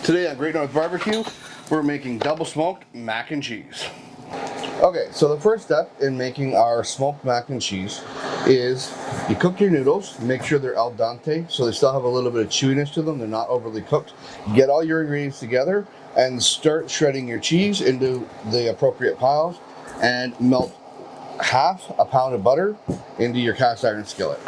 Today on Great North Barbecue, we're making double smoked mac and cheese. Okay, so the first step in making our smoked mac and cheese is you cook your noodles, make sure they're al dente, so they still have a little bit of chewiness to them, they're not overly cooked. Get all your ingredients together and start shredding your cheese into the appropriate piles and melt half a pound of butter into your cast iron skillet.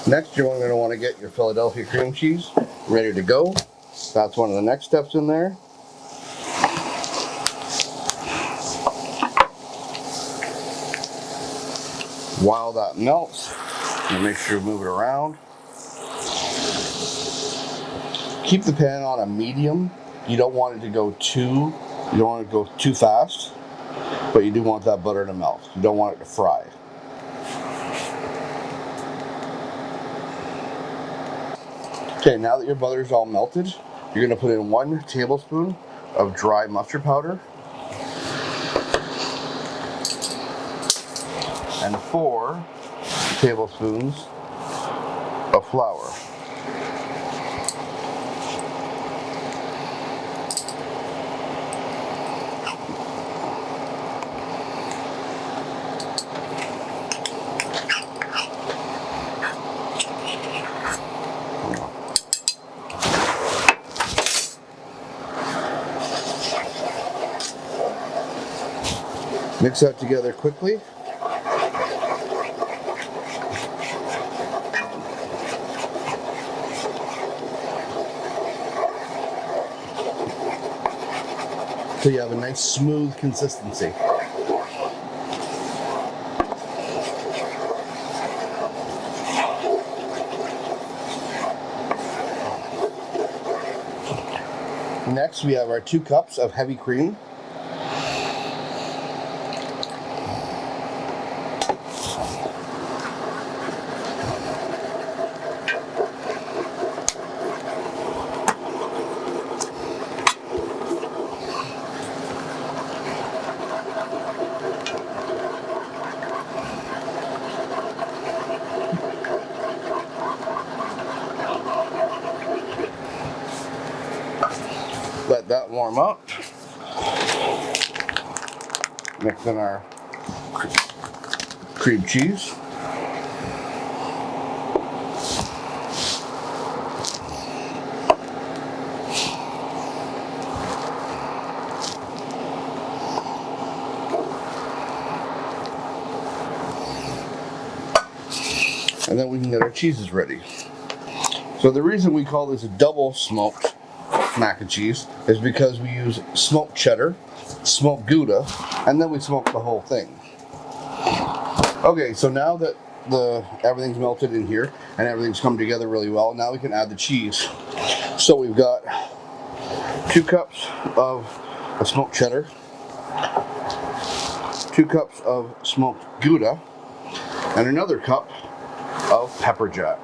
Next, you're going to want to get your Philadelphia cream cheese ready to go. That's one of the next steps in there. While that melts, you make sure to move it around. Keep the pan on a medium. You don't want it to go you don't want it to go too fast, but you do want that butter to melt. You don't want it to fry. Okay, now that your butter is all melted, you're going to put in 1 tablespoon of dry mustard powder and 4 tablespoons of flour. Mix that together quickly. So you have a nice smooth consistency. Next, we have our 2 cups of heavy cream. Let that warm up. Mix in our cream cheese. And then we can get our cheeses ready. So the reason we call this a double smoked mac and cheese is because we use smoked cheddar, smoked Gouda, and then we smoke the whole thing. Okay, so now that everything's melted in here and everything's come together really well, now we can add the cheese. So we've got 2 cups of smoked cheddar, 2 cups of smoked Gouda, and another cup of pepper jack.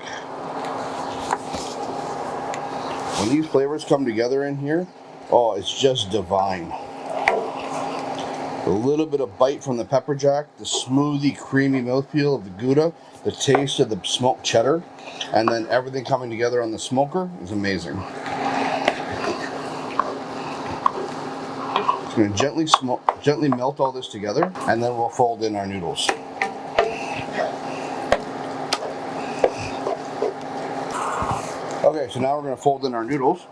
When these flavors come together in here, oh, it's just divine. A little bit of bite from the pepper jack, the smoothie, creamy mouthfeel of the Gouda, the taste of the smoked cheddar, and then everything coming together on the smoker is amazing. Just going to gently melt all this together, and then we'll fold in our noodles. Okay, so now we're going to fold in our noodles.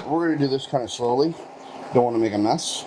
We're going to do this kind of slowly. Don't want to make a mess.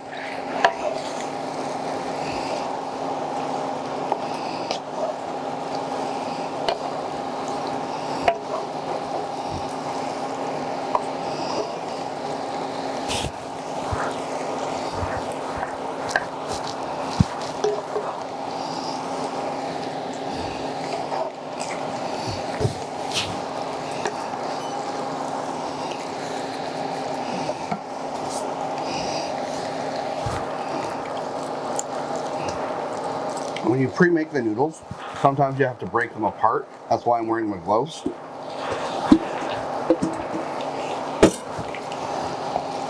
when you pre-make the noodles, sometimes you have to break them apart. That's why I'm wearing my gloves.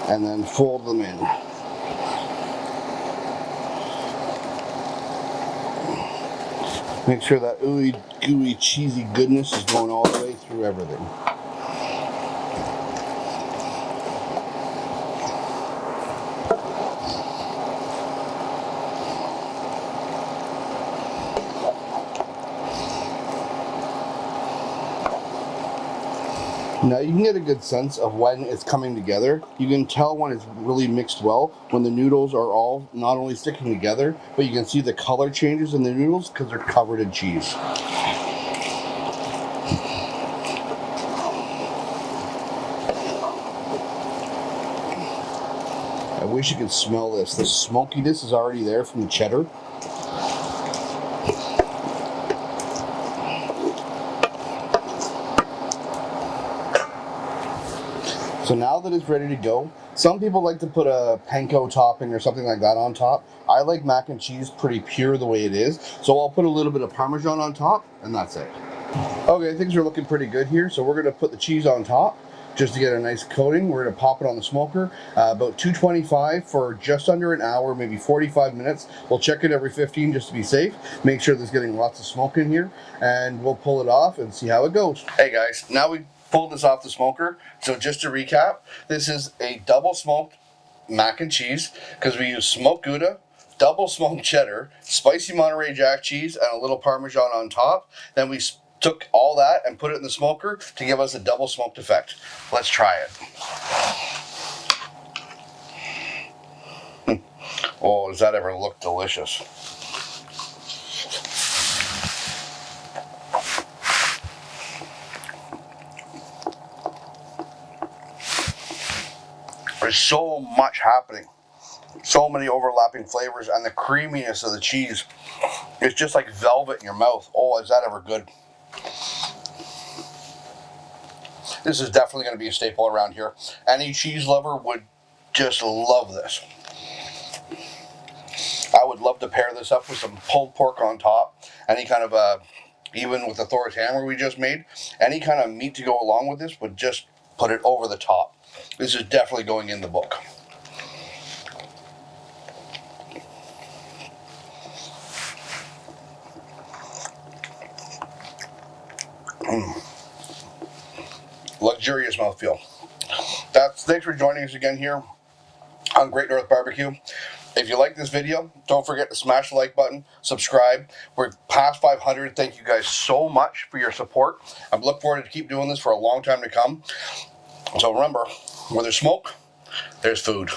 And then fold them in. Make sure that ooey gooey cheesy goodness is going all the way through everything. Now you can get a good sense of when it's coming together. You can tell when it's really mixed well, when the noodles are all not only sticking together, but you can see the color changes in the noodles because they're covered in cheese. I wish you could smell this. The smokiness is already there from the cheddar. So now that it's ready to go, some people like to put a panko topping or something like that on top. I like mac and cheese pretty pure the way it is, so I'll put a little bit of Parmesan on top, and that's it. Okay, things are looking pretty good here, so we're going to put the cheese on top just to get a nice coating. We're going to pop it on the smoker, about 225 for just under an hour, maybe 45 minutes. We'll check it every 15 just to be safe. Make sure there's getting lots of smoke in here, and we'll pull it off and see how it goes. Hey guys, now we pulled this off the smoker. So just to recap, this is a double smoked mac and cheese because we use smoked Gouda, double smoked cheddar, spicy Monterey Jack cheese, and a little Parmesan on top. Then we took all that and put it in the smoker to give us a double smoked effect. Let's try it. Oh, does that ever look delicious? There's so much happening. So many overlapping flavors, and the creaminess of the cheese. It's just like velvet in your mouth. Oh, is that ever good? This is definitely going to be a staple around here. Any cheese lover would just love this. I would love to pair this up with some pulled pork on top. Any kind of, even with the Thor's hammer we just made, any kind of meat to go along with this would just put it over the top. This is definitely going in the book. Luxurious mouthfeel. Thanks for joining us again here on Great North Barbecue. If you like this video, don't forget to smash the like button, subscribe. We're past 500. Thank you guys so much for your support. I look forward to keep doing this for a long time to come. So remember, where there's smoke, there's food.